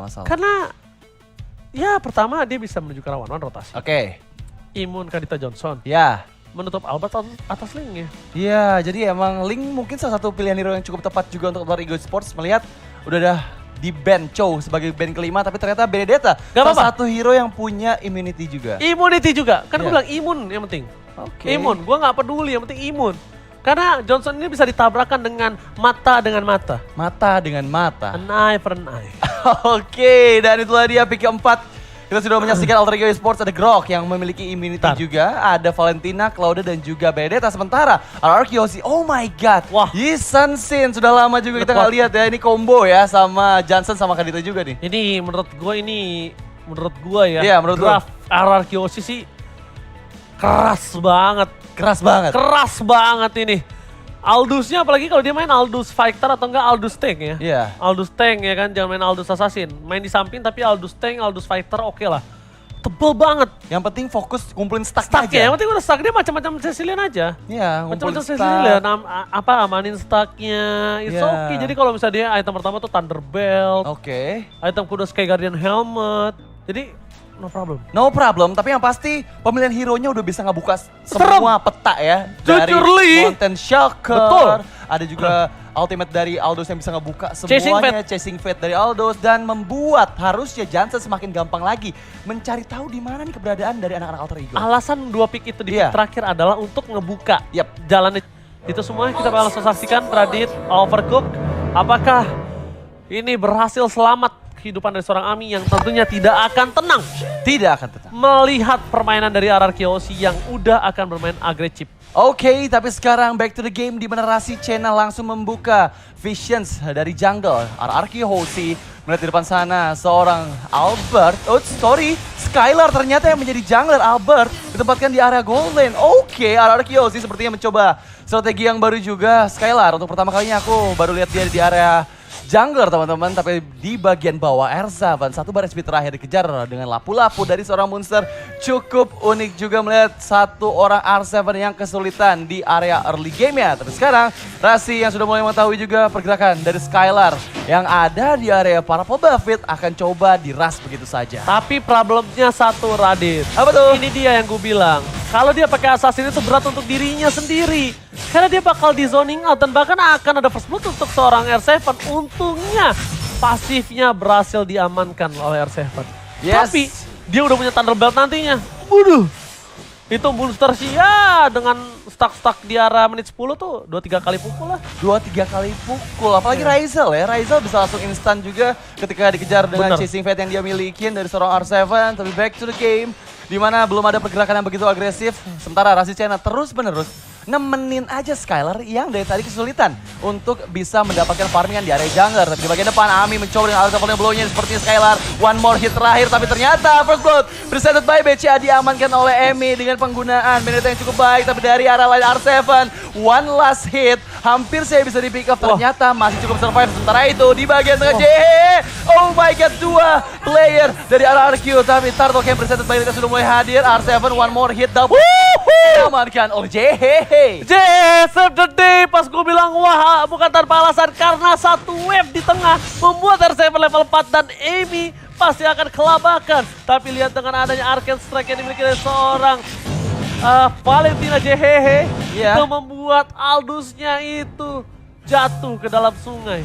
nggak salah. Karena ya pertama dia bisa menuju ke rawan rotasi. Oke. Imun Kadita Johnson. Ya. Menutup Albert atas linknya. Iya, jadi emang Link mungkin salah satu pilihan hero yang cukup tepat juga untuk Luar Ego Sports melihat udah di ban Chow sebagai ban kelima, tapi ternyata Benedetta salah satu hero yang punya immunity juga. Immunity juga, kan gue bilang imun yang penting. Oke. Imun, gue gak peduli, yang penting imun. Karena Johnson ini bisa ditabrakkan dengan mata dengan mata. Mata dengan mata. An eye for an eye. Oke, dan itulah dia pick keempat. Kita sudah menyaksikan Alter Ego Esports, ada Grok yang memiliki immunity juga, ada Valentina, Claude dan juga Benedetta. Sementara RRQ, oh my god, wah, Yisan Sin, sudah lama juga kita nggak lihat ya, ini combo ya sama Johnson sama Kadita juga nih. Ini menurut gue ya, iya, menurut draft RRQ sih keras banget. Keras banget ini. Aldusnya apalagi kalau dia main Aldous Fighter atau enggak Aldous Tank ya. Iya. Aldous Tank ya kan, jangan main Aldous Assassin. Main di samping tapi Aldous Tank, Aldous Fighter oke lah. Tebel banget. Yang penting fokus kumpulin stack aja. Ya, yang penting udah stack, dia macam-macam Cecilian aja. Iya, ngumpulin macam-macam Cecilian, amanin stacknya. It's okay. Jadi kalau misalnya dia item pertama tuh Thunderbelt. Oke. Item kedua Sky Guardian Helmet. Jadi no problem, tapi yang pasti pemilihan hero-nya udah bisa ngebuka semua peta ya. Dari Mountain Shulker, betul. Ada juga ultimate dari Aldous yang bisa ngebuka semuanya. Chasing Fate dari Aldous dan membuat harusnya Johnson semakin gampang lagi mencari tahu di mana nih keberadaan dari anak-anak Alter Ego. Alasan dua pick itu di pick terakhir adalah untuk ngebuka jalan itu semua. Kita bakal saksikan Radit, Overcook. Apakah ini berhasil selamat kehidupan dari seorang Ami yang tentunya tidak akan tenang. Tidak akan tenang. Melihat permainan dari RRQ yang udah akan bermain agresif. Oke, tapi sekarang back to the game di mana Rasi Chena langsung membuka Visions dari jungle. RRQ Hoshi melihat di depan sana seorang Albert. Oh sorry, Skylar ternyata yang menjadi jungler. Albert ditempatkan di area gold lane. Oke, RRQ Hoshi sepertinya mencoba strategi yang baru juga. Skylar untuk pertama kalinya aku baru lihat dia di area jungler teman-teman, tapi di bagian bawah R7 satu bar SP terakhir dikejar dengan lapu-lapu dari seorang monster. Cukup unik juga melihat satu orang R7 yang kesulitan di area early game ya. Tapi sekarang Rasi yang sudah mulai mengetahui juga pergerakan dari Skylar yang ada di area para pebafit akan coba diras begitu saja. Tapi problemnya satu, Radit. Apa tuh? Ini dia yang gue bilang. Kalau dia pakai assassin itu berat untuk dirinya sendiri. Karena dia bakal di zoning out dan bahkan akan ada first blood untuk seorang R7. Untungnya pasifnya berhasil diamankan oleh R7. Yes. Tapi dia udah punya Thunderbelt nantinya. Waduh. Itu monster sih ya dengan stuck di area menit 10 tuh 2-3 kali pukul lah. 2-3 kali pukul, apalagi Razel ya. Razel bisa langsung instan juga ketika dikejar dengan chasing fate yang dia milikin dari seorang R7. Tapi back to the game, di mana belum ada pergerakan yang begitu agresif. Sementara Rasi Chena terus-menerus nemenin aja Skylar yang dari tadi kesulitan untuk bisa mendapatkan farmingan di area jungler. Tapi di bagian depan Ami mencoba dengan alat blow-nya seperti Skylar. One more hit terakhir tapi ternyata first blood presented by BCA diamankan oleh Emi dengan penggunaan Benedetta yang cukup baik. Tapi dari arah lain R7, one last hit. Hampir saya bisa di pick up, ternyata masih cukup survive. Sementara itu di bagian tengah JHE. Oh my god, dua player dari RRQ. Tapi Turtle Camp presented by Benedetta sudah mulai hadir. R7 one more hit double. Diamankan oleh JHE. Save the day, pas gue bilang wah bukan tanpa alasan karena satu wave di tengah membuat R7 level 4 dan Amy pasti akan kelabakan. Tapi lihat dengan adanya Arcane Strike yang dimiliki oleh seorang Valentina JHE itu membuat Aldusnya itu jatuh ke dalam sungai.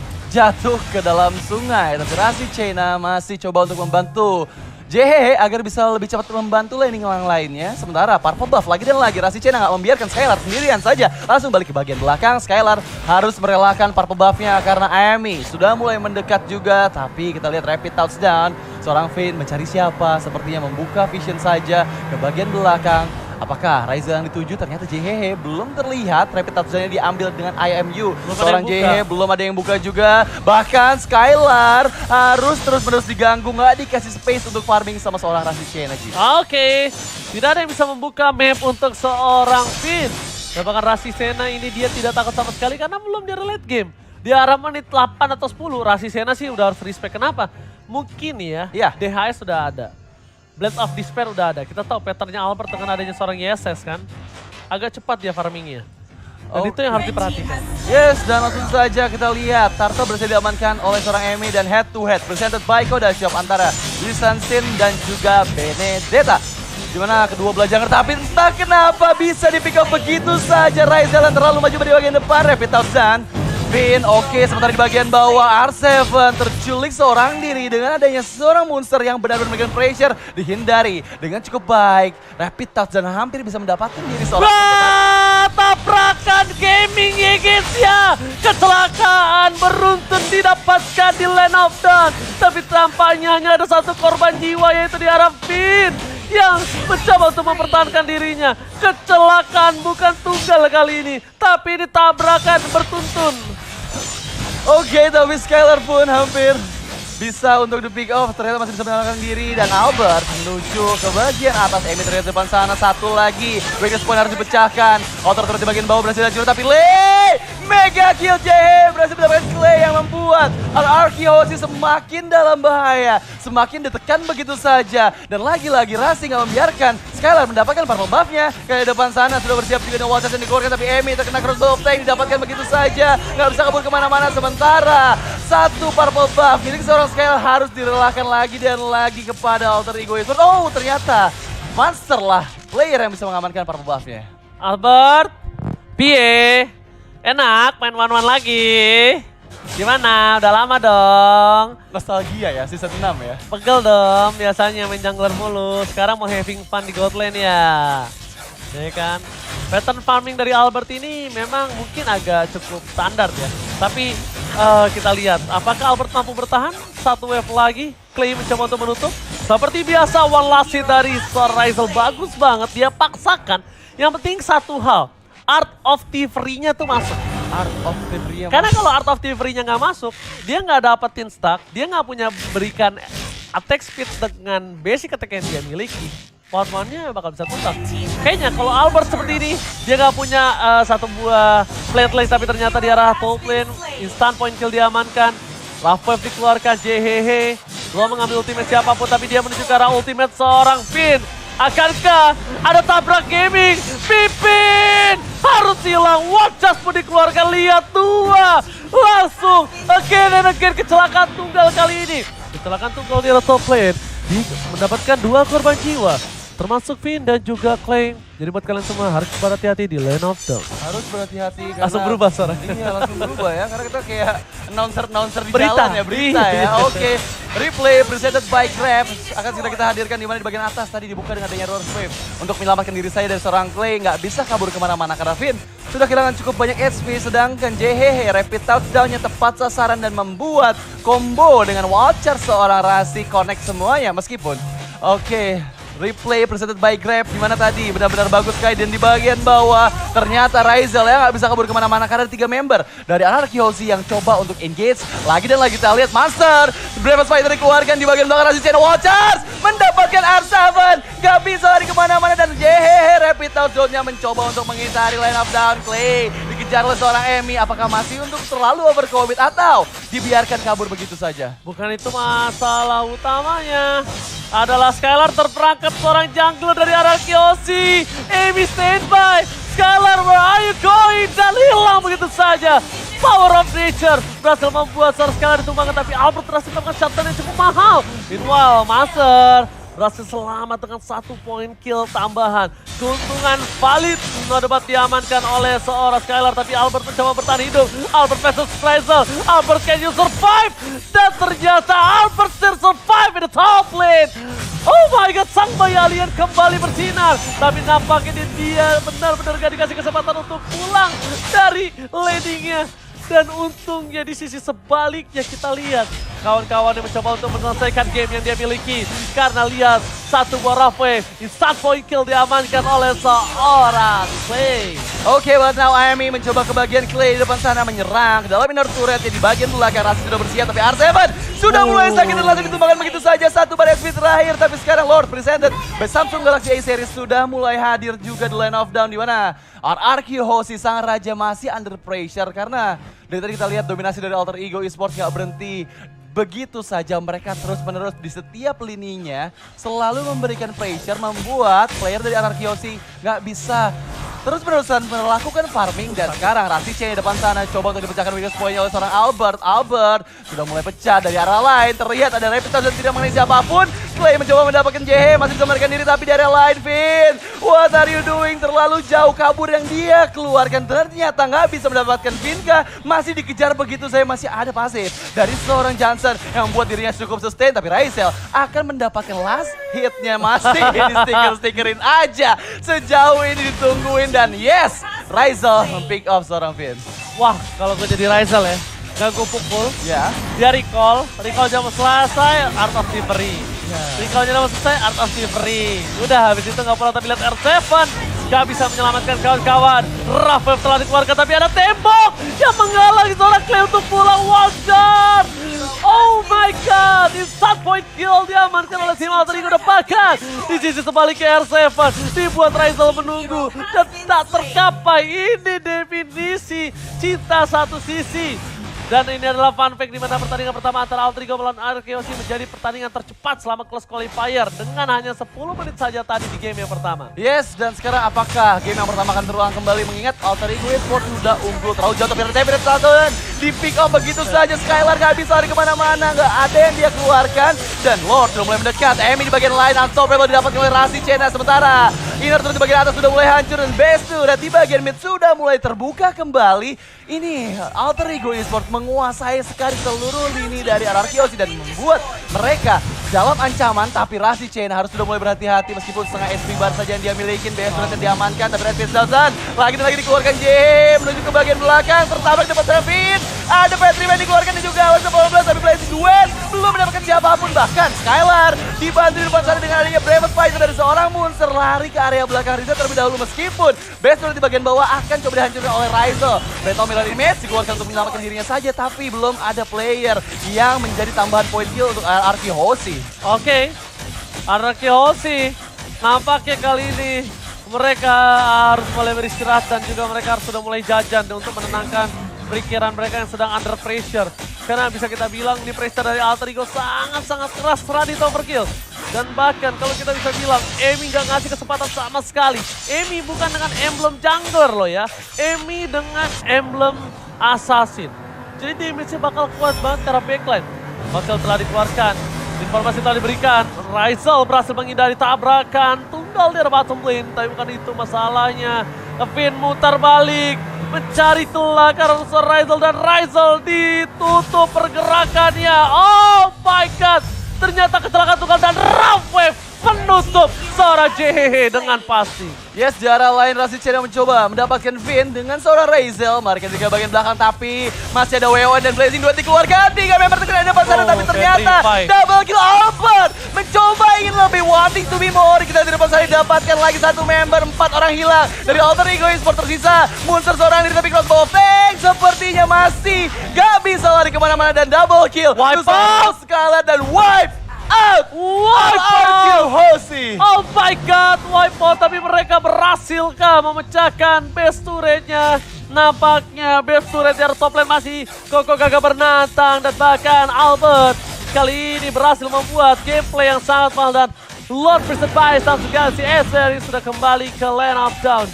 Tapi Rasi Chena masih coba untuk membantu JHE agar bisa lebih cepat membantu laning yang lainnya. Sementara Purple buff lagi dan lagi. Rasi Chena nggak membiarkan Skylar sendirian saja. Langsung balik ke bagian belakang. Skylar harus merelakan Purple buffnya karena Amy sudah mulai mendekat juga. Tapi kita lihat rapid touchdown. Seorang Finn mencari siapa. Sepertinya membuka vision saja ke bagian belakang. Apakah Razel yang dituju? Ternyata JHE belum terlihat. Rapid touchdown-nya diambil dengan IMU. Seorang JHE belum ada yang buka juga. Bahkan Skylar harus terus-menerus diganggu. Nggak dikasih space untuk farming sama seorang Rasi Chena. Oke. Tidak ada yang bisa membuka map untuk seorang Finn. Dan bahkan Rasi Chena ini dia tidak takut sama sekali karena belum di late game. Di arah menit 8 atau 10 Rasi Chena sih udah harus respect. Kenapa? Mungkin ya DHS sudah ada. Blade of Despair udah ada. Kita tahu patternnya Albert dengan adanya seorang YSS kan. Agak cepat dia farmingnya. Dan itu yang harus diperhatikan. Yes, dan langsung saja kita lihat Turtle berhasil diamankan oleh seorang Emi dan head to head presented by Koda Shop antara Lisan Sin dan juga Benedetta. Dimana kedua belah jungler, tapi entah kenapa bisa di pick up begitu saja. Ryzel yang terlalu maju di bagian depan, Rapid Thousand. Pin, oke, sementara di bagian bawah R7 terculik seorang diri dengan adanya seorang monster yang benar-benar memberikan pressure dihindari dengan cukup baik. Rapid Thousand hampir bisa mendapatkan diri seorang. Tabrakan gaming ya guys ya. Kecelakaan beruntun didapatkan di Land of Dawn. Tapi tampaknya hanya ada satu korban jiwa yaitu di arah Pin yang mencoba untuk mempertahankan dirinya. Kecelakaan bukan tunggal kali ini, tapi ini tabrakan bertuntun. Oke, tapi Skylar pun hampir bisa untuk di pick off, ternyata masih bisa menyelamatkan diri dan Albert menuju ke bagian atas. Emi terlihat di depan sana, satu lagi. Weakness point harus dipecahkan. Outer terlihat di bagian bawah berhasil hancur, tapi mega kill JH berhasil mendapatkan Clay yang membuat Arkeosi semakin dalam bahaya, semakin ditekan begitu saja. Dan lagi-lagi Rasi nggak membiarkan Skylar mendapatkan purple buff-nya. Kayak depan sana sudah bersiap juga dengan Watchers yang dikeluarkan, tapi Emi terkena crossbow of tank didapatkan begitu saja. Nggak bisa kabur kemana-mana, sementara satu purple buff milik seorang Skylar harus direlakan lagi dan lagi kepada Alter Ego Esports. Oh, ternyata Monster lah player yang bisa mengamankan purple buff-nya. Albert, Pie, enak main one-one lagi. Gimana? Udah lama dong. Nostalgia ya, season 6 ya. Pegel dong, biasanya main jungler mulu. Sekarang mau having fun di God Lane ya. Ya kan? Pattern farming dari Albert ini memang mungkin agak cukup standar ya. Tapi kita lihat, apakah Albert mampu bertahan? Satu wave lagi, Clay mencoba untuk menutup. Seperti biasa, one last hit dari Ryzel bagus banget. Dia paksakan. Yang penting satu hal, Art of Thievery-nya tuh masuk. Art of Thievery-nya Karena kalau Art of Thievery-nya nggak masuk, dia nggak dapetin stack, dia nggak punya berikan attack speed dengan basic attack yang dia miliki. One-one-nya bakal bisa tuntas. Kayaknya kalau Albert seperti ini, dia nggak punya satu buah plate tapi ternyata di arah top lane, instant point kill diamankan. Love wave dikeluarkan, JHH. Belum mengambil ultimate siapapun, tapi dia menuju ke arah ultimate seorang Pin. Akankah ada tabrak gaming? Pipin harus hilang. Watchers pun dikeluarkan. Lihat dua. Langsung again and again kecelakaan tunggal kali ini. Kecelakaan tunggal di top lane. Mendapatkan dua korban jiwa. Termasuk Finn dan juga Clay. Jadi buat kalian semua harus berhati-hati di Land of Dawn. Harus berhati-hati karena... Langsung berubah suara. Iya, langsung berubah ya. Karena kita kayak announcer di Berita. jalan ya. Berita ya. Oke. Replay presented by Grab. Akan segera kita hadirkan di mana di bagian atas. Tadi dibuka dengan adanya Roar Wave. Untuk menyelamatkan diri saya dari seorang Clay. Nggak bisa kabur kemana-mana karena Finn sudah kehilangan cukup banyak HP. Sedangkan JHH rapid touchdown-nya tepat sasaran dan membuat combo dengan Watcher seorang Rasi connect semuanya. Meskipun, oke. Replay presented by Grab, dimana tadi benar-benar bagus sekali dan di bagian bawah ternyata Ryzel ya nggak bisa kabur kemana-mana karena ada 3 member dari Arkeosi yang coba untuk engage lagi dan lagi. Kita lihat Monster, Brave Spider dikeluarkan di bagian belakang Rasi Channel Watchers mendapatkan R7, nggak bisa lari kemana-mana dan JHH Rapid Touchdown-nya mencoba untuk menghindari line up down. Clay dikejar oleh seorang Emi, apakah masih untuk terlalu overcommit atau dibiarkan kabur begitu saja? Bukan itu masalah utamanya. Adalah Skylar terperangkap seorang jungler dari Arkeosi. Emi standby. Skylar, where are you going? Dan hilang begitu saja. Power of Nature berhasil membuat seorang Skylar ditumbangkan, tapi Albert berhasil melakukan shutdown yang cukup mahal. Meanwhile, Master berhasil selamat dengan 1 point kill tambahan. Keuntungan valid dapat diamankan oleh seorang Skylar, tapi Albert mencoba bertahan hidup. Albert versus Ryzel. Albert, can you survive? Dan ternyata Albert still survive in the top lane. Oh my god, sang bayi alien kembali bersinar. Tapi nampaknya dia benar-benar gak dikasih kesempatan untuk pulang dari landingnya. Dan untungnya di sisi sebaliknya kita lihat kawan-kawan yang mencoba untuk menyelesaikan game yang dia miliki. Karena lihat satu buah Rafwe, instant point kill diamankan oleh seorang Clay. Oke, but now Emi mencoba ke bagian Clay di depan sana menyerang ke dalam inner turret di bagian belakang. Rasi sudah bersiap tapi R7 sudah mulai sakit dan langsung ditumbangkan begitu saja. Satu pada XP terakhir, tapi sekarang Lord presented by Samsung Galaxy A series sudah mulai hadir juga di Land of Dawn, di mana Arkeosi sang raja masih under pressure karena dari tadi kita lihat dominasi dari Alter Ego Esports nggak berhenti. Begitu saja mereka terus-menerus di setiap lininya selalu memberikan pressure, membuat player dari Arkeosi nggak bisa terus-menerusan melakukan farming dan sekarang Rasice di depan sana coba untuk dipecahkan weakness point-nya oleh seorang Albert. Albert sudah mulai pecah dari arah lain, terlihat ada Rapid dan tidak mengenai siapapun. Clay mencoba mendapatkan JH, masih bisa melarikan diri tapi dari arah lain, Vin. What are you doing? Terlalu jauh kabur yang dia keluarkan, ternyata nggak bisa mendapatkan Vinka. Masih dikejar begitu saya masih ada pasif dari seorang Johnson yang membuat dirinya cukup sustain, tapi Raisel akan mendapatkan last hitnya. Masih di stiker-stikerin aja. Sejauh ini ditungguin dan yes, Raisel pick off seorang Vin. Wah, kalau gue jadi Raisel ya, gak gue pukul. Ya. Dia recall jam selesai, Art of Thievery. Recallnya udah selesai, Art of Thievery. Udah, habis itu gak pernah tapi lihat R7. Gak bisa menyelamatkan kawan-kawan. Rafael telah dikeluarkan tapi ada tembok yang menghalangi seorang Clay untuk pulang. Wajar. Oh my god, instant point kill diamankan oleh tim Alter Ego dan bahkan di sisi sebaliknya R7 dibuat Raisel menunggu dan tak tercapai. Ini definisi cinta satu sisi. Dan ini adalah fun fact di mana pertandingan pertama antara Alter Ego melawan Arkeosi menjadi pertandingan tercepat selama Clash Qualifier dengan hanya 10 menit saja tadi di game yang pertama. Yes, dan sekarang apakah game yang pertama akan terulang kembali mengingat Alter Ego Esports sudah unggul terlalu jauh tapi Rapid satu di pick up begitu saja. Skylar gak bisa lari kemana-mana, gak ada yang dia keluarkan dan Lord sudah mulai mendekat. Emi di bagian lain unstoppable didapatkan oleh Rasice. Sementara Inner turret di bagian atas sudah mulai hancur dan Best dan di bagian mid sudah mulai terbuka kembali. Ini Alter Ego Esports menguasai sekali seluruh lini dari Arkeosi dan membuat mereka dalam ancaman, tapi Rasice harus sudah mulai berhati-hati meskipun setengah SP bar saja yang dia milikin. BS sudah diamankan tapi Red Dalton lagi dikeluarkan JH menuju ke bagian belakang, tertabrak dapat Serafin. Ada Patriman dikeluarkan dan juga awas 18 tapi Blazing Duet belum mendapatkan siapapun. Bahkan Skylar dibantu di depan sana dengan adanya Brave Fighter dari seorang monster lari ke area belakang Riza terlebih dahulu meskipun BS sudah di bagian bawah akan coba dihancurkan oleh Raisel. Beto Miller image dikeluarkan untuk menyelamatkan dirinya saja tapi belum ada player yang menjadi tambahan point kill untuk Arkeosi. Oke, Arkeosi nampaknya kali ini mereka harus mulai beristirahat dan juga mereka harus sudah mulai jajan untuk menenangkan pikiran mereka yang sedang under pressure. Karena bisa kita bilang di pressure dari Alter Ego sangat-sangat keras Radit overkill. Dan bahkan kalau kita bisa bilang Emi gak ngasih kesempatan sama sekali. Emi bukan dengan emblem jungler loh ya. Emi dengan emblem assassin. Jadi damage-nya bakal kuat banget karena backline. Bakal telah dikeluarkan. Informasi telah diberikan. Raisel berhasil menghindari tabrakan. Tunggal di arah bottom lane. Tapi bukan itu masalahnya. Vin mutar balik. Mencari celah karena Raisel dan Raisel ditutup pergerakannya. Oh my god. Ternyata kecelakaan tunggal dan Rawef penutup seorang JHH dengan pasti. Yes, di arah lain Rasice yang mencoba mendapatkan Vin dengan seorang Raisel. Mereka juga bagian belakang tapi masih ada WO dan Blazing Duet dikeluarkan. 3 member terkena depan sana tapi ternyata double kill Albert. Mencoba ingin lebih wanting to be more. Kita di depan sana didapatkan lagi 1 member. 4 orang hilang dari Alter Ego Esports tersisa. Monster seorang diri tapi crossbow tank sepertinya masih gak bisa lari kemana-mana dan double kill. Wipe out! Skala dan wipe out! Wipe out! Hosi. Oh my god, wipe out tapi mereka berhasilkah memecahkan base turretnya? Nampaknya base turret dari top lane masih kokoh gagah bernantang dan bahkan Albert kali ini berhasil membuat gameplay yang sangat mahal dan Lord Priestess Bias dan juga si Acer yang sudah kembali ke lane of down.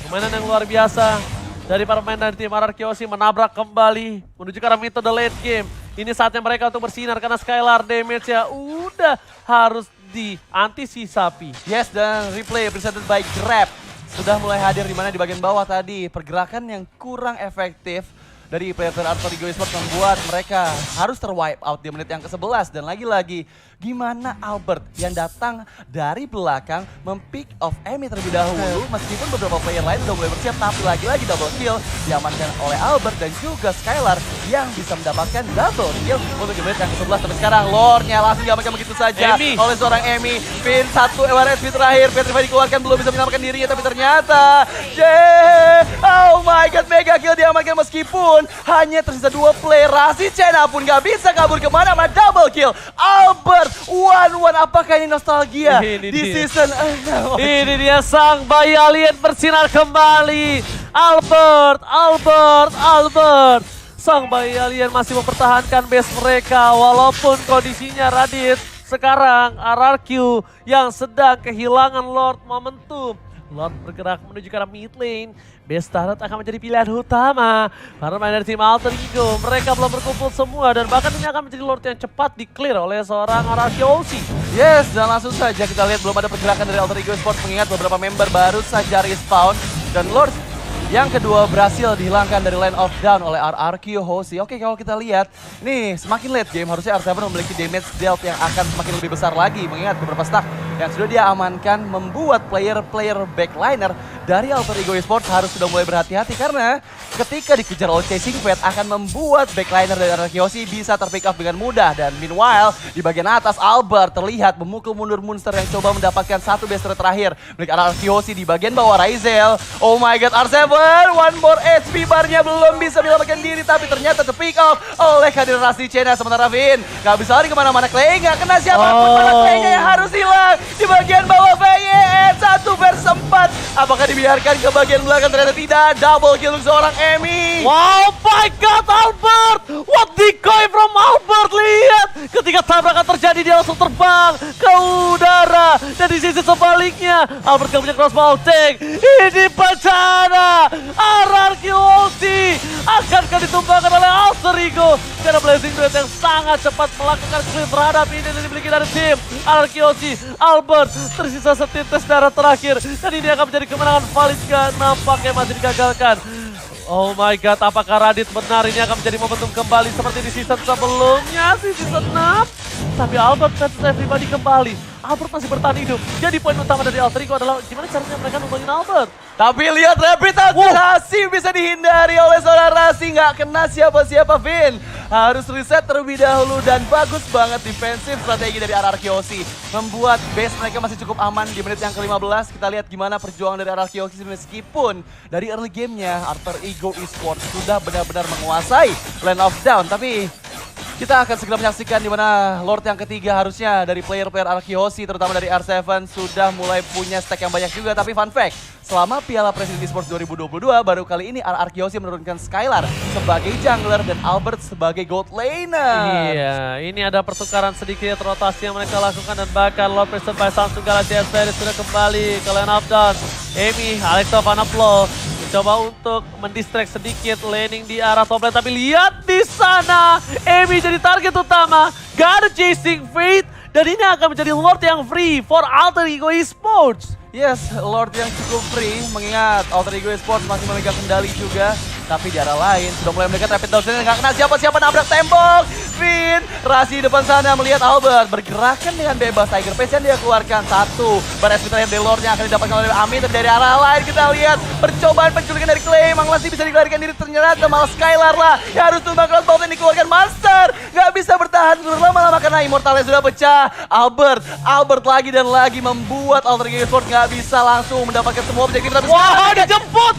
Permainan yang luar biasa dari para pemain dari tim Arkeosi menabrak kembali menuju ke arah metode late game. Ini saatnya mereka untuk bersinar karena Skylar damage-nya udah harus diantisipasi. Yes, dan replay presented by Grab sudah mulai hadir di mana di bagian bawah tadi. Pergerakan yang kurang efektif dari player Alter Ego Esports membuat mereka harus terwipe out di menit yang ke-11. Dan lagi-lagi gimana Albert yang datang dari belakang mempick off Emi terlebih dahulu. Meskipun beberapa player lain udah mulai bersiap tapi lagi-lagi double kill diamankan oleh Albert dan juga Skylar yang bisa mendapatkan double kill untuk di menit yang ke-11. Tapi sekarang Lordnya langsung diamankan begitu saja oleh seorang Emi. Pin 1 MRSP terakhir, Petrify dikeluarkan belum bisa menyelamatkan dirinya tapi ternyata oh my god, mega kill diamankan meskipun hanya tersisa 2 player. Rasice pun gak bisa kabur kemana-mana, double kill Albert 1-1. Apakah ini nostalgia di season 6? Ini dia sang bayi alien bersinar kembali. Albert. Sang bayi alien masih mempertahankan base mereka walaupun kondisinya Radit sekarang RRQ yang sedang kehilangan Lord momentum. Lord bergerak menuju ke arah mid lane. Best turret akan menjadi pilihan utama para main dari tim Alter Ego. Mereka belum berkumpul semua dan bahkan ini akan menjadi Lord yang cepat di-clear oleh seorang Ararkiosi. Yes, dan langsung saja kita lihat belum ada pergerakan dari Alter Ego Esports mengingat beberapa member baru saja respawn. Dan Lord yang kedua berhasil dihilangkan dari Land of Down oleh Ararkiosi. Oke, kalau kita lihat, nih semakin late game harusnya R7 memiliki damage dealt yang akan semakin lebih besar lagi. Mengingat beberapa stack yang sudah dia amankan membuat player-player backliner dari Alter Ego Esports harus sudah mulai berhati-hati. Karena ketika dikejar oleh Chasing Fate akan membuat backliner dari Ararkiosi bisa terpick up dengan mudah. Dan meanwhile, di bagian atas Albert terlihat memukul mundur monster yang coba mendapatkan satu best terakhir milik Ararkiosi. Di bagian bawah Raizel, oh my god, R7 one more HP barnya belum bisa menyelamatkan diri, tapi ternyata terpick off oleh kehadiran Rasti Chena. Sementara Vin gak bisa lari kemana-mana. Clay gak kena siapapun, malah Clay-nya yang harus hilang. Di bagian bawah VYN 1 vs 4. Apakah dibiarkan ke bagian belakang? Ternyata tidak. Double kill untuk seorang Emi. Wow, my god, Albert! What decoy from Albert, lihat! Ketika tabrakan terjadi, dia langsung terbang ke udara. Dan di sisi sebaliknya, Albert gak punya crossbow tank. Ini bencana! Ararkiosi akankah ditumbangkan oleh Alter Ego? Karena Blazing Duet yang sangat cepat melakukan clear terhadap ini yang dimiliki dari tim Ararkiosi. Albert tersisa setites darah terakhir. Dan ini akan menjadi kemenangan valid, nampaknya masih digagalkan. Oh my god, apakah Radit benar ini akan menjadi momentum kembali seperti di season sebelumnya, di season 6? Tapi Albert versus everybody kembali. Albert masih bertahan hidup. Jadi poin utama dari Alter Ego adalah gimana caranya mereka numbangin Albert. Tapi lihat rapid akurasi bisa dihindari oleh seorang Rasi. Nggak kena siapa-siapa, Vin. Harus reset terlebih dahulu dan bagus banget defensif strategi dari Ararkiosi. Membuat base mereka masih cukup aman di menit yang ke-15. Kita lihat gimana perjuangan dari Ararkiosi meskipun dari early gamenya Alter Ego Esports sudah benar-benar menguasai Land of Down. Tapi kita akan segera menyaksikan di mana Lord yang ketiga harusnya dari player-player Ararkiosi terutama dari R7 sudah mulai punya stack yang banyak juga. Tapi fun fact, selama Piala Presiden Esports 2022 baru kali ini Ararkiosi menurunkan Skylar sebagai jungler dan Albert sebagai gold laner. Iya, ini ada pertukaran sedikit rotasi yang mereka lakukan dan bahkan Lord Preston by Samsung Galaxy S-Series sudah kembali ke Land of Dawn. Emi, Alexa Vanaplo mencoba untuk mendistract sedikit laning di arah top lane, tapi lihat di sana Emi jadi target utama. Gak ada Chasing Fate dan ini akan menjadi Lord yang free for Alter Ego Esports. Yes, Lord yang cukup free mengingat Alter Ego Esports masih memegang kendali juga. Tapi di arah lain sudah mulai mendekat rapid down sini, nggak kena siapa-siapa, nabrak tembok. Vin, Rasi depan sana melihat Albert bergerakan dengan bebas. Tiger Pace yang dia keluarkan satu. Baris terakhir dari Lord yang akan didapatkan oleh Amin. Dan dari arah lain kita lihat percobaan penculikan dari Clay. Mang Lasi bisa dilarikan diri, ternyata malah Skylar lah yang harus tumbang crossbow yang dikeluarkan. Monster nggak bisa bertahan lama-lama karena Immortalnya sudah pecah. Albert lagi dan lagi membuat Alter Ego Esports nggak bisa langsung mendapatkan semua objektif. Tapi wah, dijemput!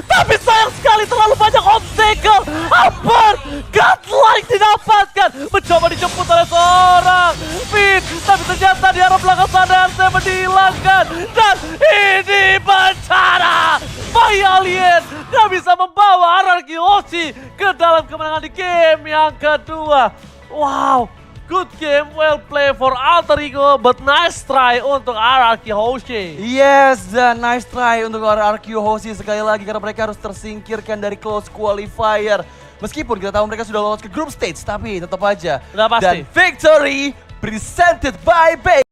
Tapi sayang sekali terlalu banyak obstacle. Albert godlike didapatkan, mencoba dijemput oleh seorang Vin, tapi ternyata di arah belakang sana R7 dihilangkan. Dan ini bencana, My Alien gak bisa membawa Ararkiosi ke dalam kemenangan di game yang kedua. Wow, good game, well play for Alter Ego, but nice try untuk Ararkiosi. Yes, dan nice try untuk Ararkiosi sekali lagi karena mereka harus tersingkirkan dari close qualifier. Meskipun kita tahu mereka sudah lolos ke group stage, tapi tetap aja. Udah pasti. Dan victory presented by Bay.